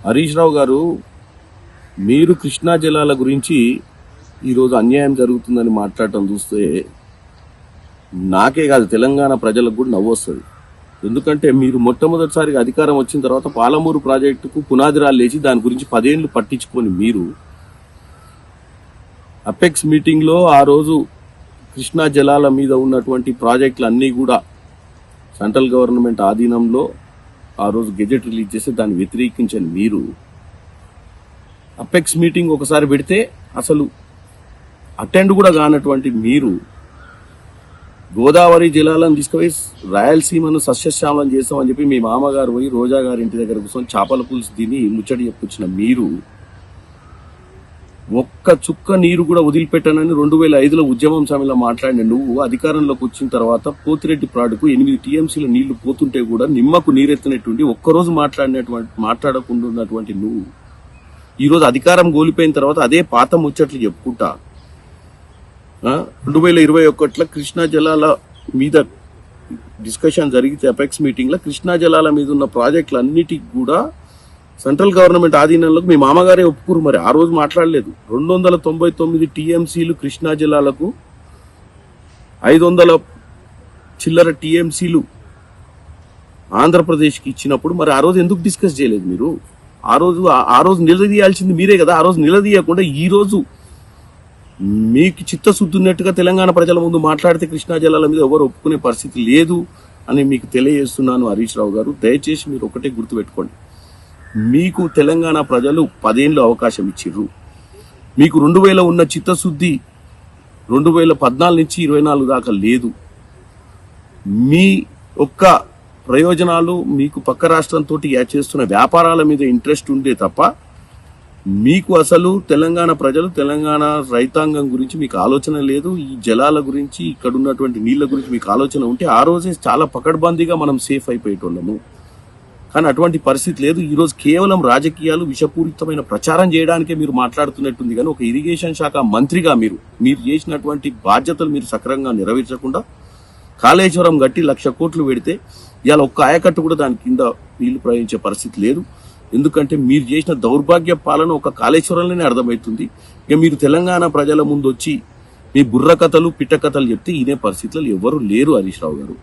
హరీష్ రావు గారు, మీరు కృష్ణా జలాల గురించి ఈరోజు అన్యాయం జరుగుతుందని మాట్లాడటం చూస్తే నాకే కాదు తెలంగాణ ప్రజలకు కూడా నవ్వు వస్తుంది. ఎందుకంటే మీరు మొట్టమొదటిసారిగా అధికారం వచ్చిన తర్వాత పాలమూరు ప్రాజెక్టుకు పునాదిరాలు లేచి దాని గురించి 10 ఏళ్లు పట్టించుకొని మీరు అపెక్స్ మీటింగ్లో ఆ రోజు కృష్ణా జలాల మీద ఉన్నటువంటి ప్రాజెక్టులు అన్నీ కూడా సెంట్రల్ గవర్నమెంట్ ఆధీనంలో ఆ రోజు గెజెట్ రిలీజ్ చేసి దాన్ని వ్యతిరేకించని మీరు అపెక్స్ మీటింగ్ ఒకసారి పెడితే అసలు అటెండ్ కూడా కానటువంటి మీరు గోదావరి జలాలను తీసుకుపోయి రాయలసీమను సస్యశ్యామలం చేస్తామని చెప్పి మీ మామగారు పోయి రోజా గారి ఇంటి దగ్గర కూర్చొని చేపల పులుసు తిని ముచ్చటి చెప్పుకొచ్చిన మీరు ఒక్క చుక్క నీరు కూడా వదిలిపెట్టానని 2005లో ఉద్యమం సమయంలో మాట్లాడిన నువ్వు అధికారంలోకి వచ్చిన తర్వాత పోతిరెడ్డి ప్రాడుకు 8 టీఎంసీల నీళ్లు పోతుంటే కూడా నిమ్మకు నీరెత్తినటువంటి ఒక్కరోజు మాట్లాడకుండా ఉన్నటువంటి నువ్వు ఈరోజు అధికారం కోల్పోయిన తర్వాత అదే పాత ముచ్చట్లు చెప్పుకుంటా 2021లో కృష్ణా జలాల మీద డిస్కషన్ జరిగితే అపెక్స్ మీటింగ్ లో కృష్ణా జలాల మీద ఉన్న ప్రాజెక్టులు అన్నిటికి కూడా సెంట్రల్ గవర్నమెంట్ ఆధీనంలోకి మీ మామగారే ఒప్పుకురు. మరి ఆ రోజు మాట్లాడలేదు. 299 టీఎంసీలు కృష్ణా జిల్లాలకు 500 చిల్లర టీఎంసీలు ఆంధ్రప్రదేశ్కి ఇచ్చినప్పుడు మరి ఆ రోజు ఎందుకు డిస్కస్ చేయలేదు మీరు? ఆ రోజు నిలదీయాల్సింది మీరే కదా. ఆ రోజు నిలదీయకుండా ఈ రోజు మీకు చిత్తశుద్ధున్నట్టుగా తెలంగాణ ప్రజల ముందు మాట్లాడితే కృష్ణా జలాల మీద ఎవరు ఒప్పుకునే పరిస్థితి లేదు అని మీకు తెలియజేస్తున్నాను. హరీష్ రావు గారు, దయచేసి మీరు ఒకటే గుర్తుపెట్టుకోండి. మీకు తెలంగాణ ప్రజలు 10 ఏళ్ళు అవకాశం ఇచ్చిర్రు. మీకు 2000 ఉన్న చిత్తశుద్ధి 2014 నుంచి 24 దాకా లేదు. మీ ఒక్క ప్రయోజనాలు మీకు పక్క రాష్ట్రంతో చేస్తున్న వ్యాపారాల మీద ఇంట్రెస్ట్ ఉండే తప్ప మీకు అసలు తెలంగాణ ప్రజలు తెలంగాణ రైతాంగం గురించి మీకు ఆలోచన లేదు. ఈ జలాల గురించి ఇక్కడ ఉన్నటువంటి నీళ్ల గురించి మీకు ఆలోచన ఉంటే ఆ రోజే చాలా పకడ్బందీగా మనం సేఫ్ అయిపోయేటోళ్ళము. కానీ అటువంటి పరిస్థితి లేదు. ఈరోజు కేవలం రాజకీయాలు విషపూరితమైన ప్రచారం చేయడానికే మీరు మాట్లాడుతున్నట్టుంది. కానీ ఒక ఇరిగేషన్ శాఖ మంత్రిగా మీరు చేసినటువంటి బాధ్యతలు మీరు సక్రమంగా నెరవేర్చకుండా కాళేశ్వరం గట్టి 1,00,000 కోట్లు పెడితే ఇవాళ ఒక్క ఆయకట్టు కూడా దాని కింద నీళ్లు ప్రవహించే పరిస్థితి లేదు. ఎందుకంటే మీరు చేసిన దౌర్భాగ్య పాలన ఒక కాళేశ్వరంలోనే అర్థమవుతుంది. ఇక మీరు తెలంగాణ ప్రజల ముందు వచ్చి మీ బుర్ర కథలు పిట్ట కథలు చెప్తే ఇదే పరిస్థితులు ఎవరు లేరు హరీష్ రావు గారు.